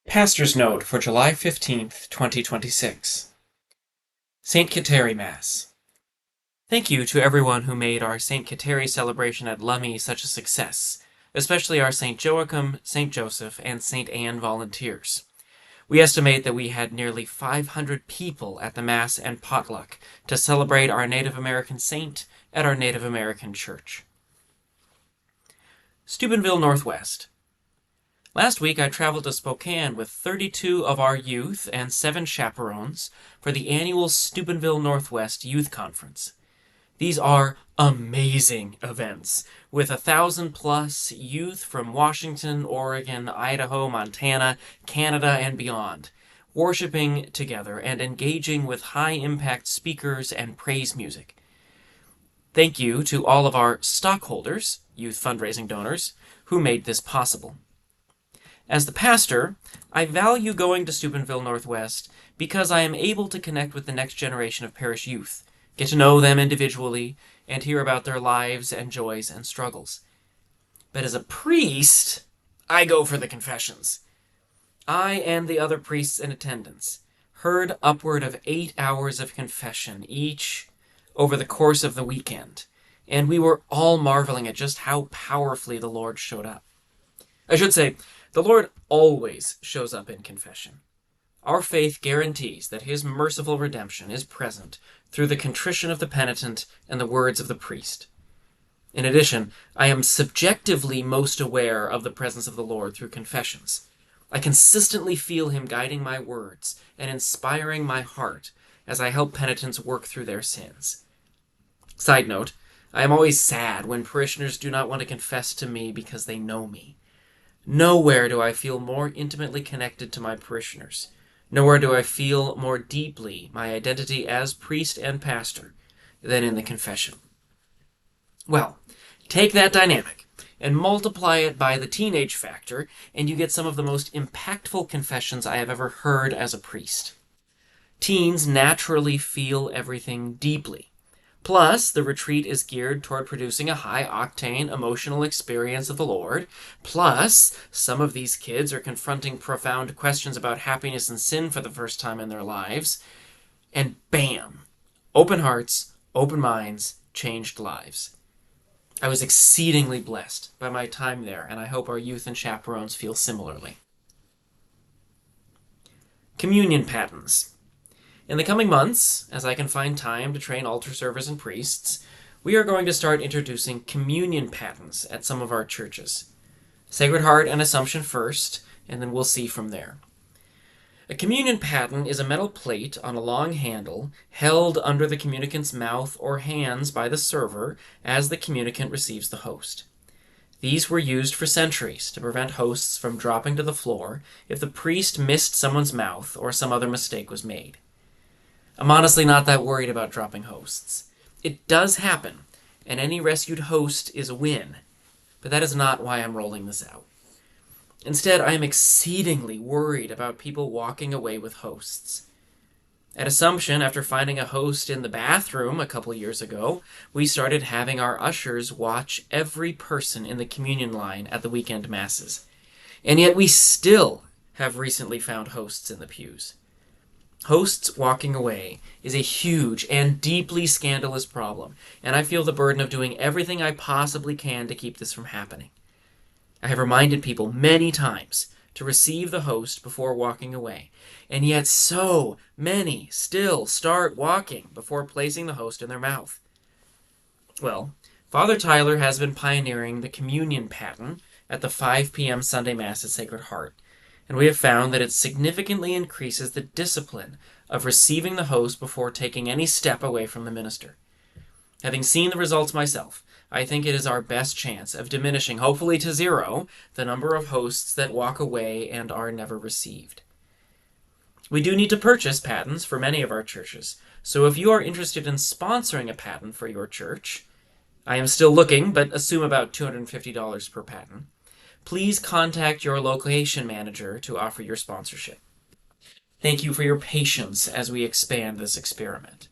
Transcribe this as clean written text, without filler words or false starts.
Pastor's Note for July 15th, 2026. St. Kateri Mass. Thank you to everyone who made our St. Kateri celebration at Lummi such a success, especially our St. Joachim, St. Joseph, and St. Anne volunteers. We estimate that we had nearly 500 people at the Mass and potluck to celebrate our Native American saint at our Native American church. Steubenville Northwest. Last week, I traveled to Spokane with 32 of our youth and 7 chaperones for the annual Steubenville Northwest Youth Conference. These are amazing events, with 1,000+ youth from Washington, Oregon, Idaho, Montana, Canada, and beyond, worshiping together and engaging with high-impact speakers and praise music. Thank you to all of our stockholders, youth fundraising donors, who made this possible. As the pastor, I value going to Steubenville Northwest because I am able to connect with the next generation of parish youth, get to know them individually, and hear about their lives and joys and struggles. But as a priest, I go for the confessions. I and the other priests in attendance heard upward of 8 hours of confession each over the course of the weekend, and we were all marveling at just how powerfully the Lord showed up. I should say, the Lord always shows up in confession. Our faith guarantees that His merciful redemption is present through the contrition of the penitent and the words of the priest. In addition, I am subjectively most aware of the presence of the Lord through confessions. I consistently feel Him guiding my words and inspiring my heart as I help penitents work through their sins. Side note, I am always sad when parishioners do not want to confess to me because they know me. Nowhere do I feel more intimately connected to my parishioners. Nowhere do I feel more deeply my identity as priest and pastor than in the confession. Well, take that dynamic and multiply it by the teenage factor, and you get some of the most impactful confessions I have ever heard as a priest. Teens naturally feel everything deeply. Plus, the retreat is geared toward producing a high-octane emotional experience of the Lord. Plus, some of these kids are confronting profound questions about happiness and sin for the first time in their lives. And bam! Open hearts, open minds, changed lives. I was exceedingly blessed by my time there, and I hope our youth and chaperones feel similarly. Communion Patens. In the coming months, as I can find time to train altar servers and priests, we are going to start introducing communion patens at some of our churches. Sacred Heart and Assumption first, and then we'll see from there. A communion paten is a metal plate on a long handle held under the communicant's mouth or hands by the server as the communicant receives the host. These were used for centuries to prevent hosts from dropping to the floor if the priest missed someone's mouth or some other mistake was made. I'm honestly not that worried about dropping hosts. It does happen, and any rescued host is a win, but that is not why I'm rolling this out. Instead, I am exceedingly worried about people walking away with hosts. At Assumption, after finding a host in the bathroom a couple years ago, we started having our ushers watch every person in the communion line at the weekend masses. And yet we still have recently found hosts in the pews. Hosts walking away is a huge and deeply scandalous problem, and I feel the burden of doing everything I possibly can to keep this from happening. I have reminded people many times to receive the host before walking away, and yet so many still start walking before placing the host in their mouth. Well, Father Tyler has been pioneering the communion paten at the 5 p.m. Sunday Mass at Sacred Heart, and we have found that it significantly increases the discipline of receiving the host before taking any step away from the minister. Having seen the results myself, I think it is our best chance of diminishing, hopefully to 0, the number of hosts that walk away and are never received. We do need to purchase patens for many of our churches, so if you are interested in sponsoring a paten for your church, I am still looking, but assume about $250 per paten, please contact your location manager to offer your sponsorship. Thank you for your patience as we expand this experiment.